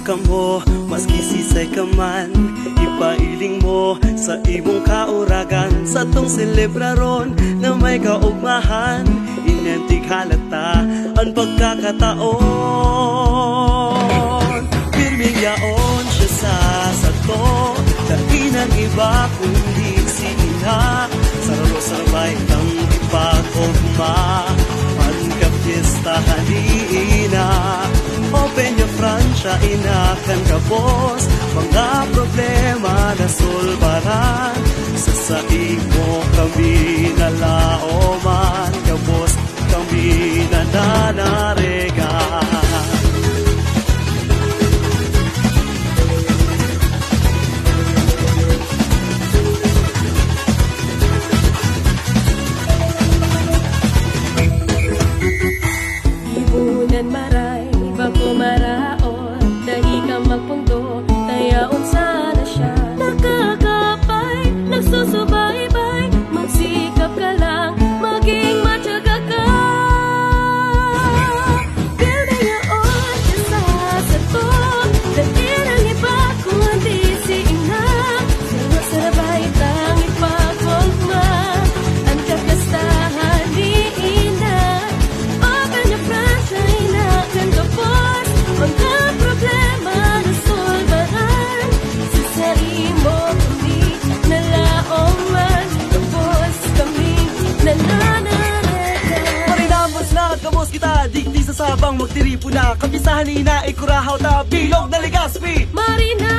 Ka mo, maski sisay ka man, ipailing mo sa imong kauragan. Sa tong selebraron na may kaugmahan, inentig halata ang pagkakataon. Pirming yaon siya sa sato, dahil ng iba kundi si Ina. Sararo-sabay kang ipakugma, pagkapistahan Ina. Open your Francia, inakan ka boss. Mga problema na solbaran, sa saing mo kami nalaoman. Ka boss, kami na nanarigan. Ibunan maray bago maraon, dahi ka magpundo, tayaon sana siya. Nakakapay, nagsusubaybay, magsikap ka lang, maging matyaga ka. Pinayaon siya sa sato, dahil ang iba kundi si Ina. Sarap-sarabay tang ipagmagma, ang kakastahan ni Ina. Open your Francia, inakan ka boss. Mga problema na solbaran, sasarin mo kami nalaoman. Tapos kami nananaragan. Marinamos na kamos kita, digdi sa sabang magtiripo na. Kapisahan ni Ina, ikurahaw ta, bilog na Legazpi. Marina,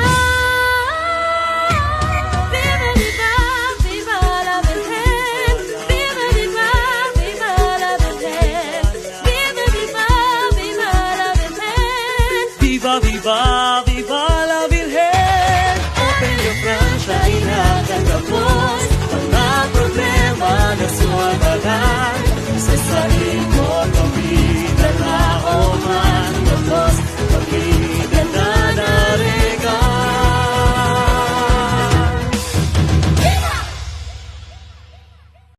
viva viva, viva la Virgen. Viva viva, viva la Virgen. Viva viva, viva la Virgen. Viva, viva, viva la Virgen. Open your Francia, inakan ka boss. Mga problema na solbaran,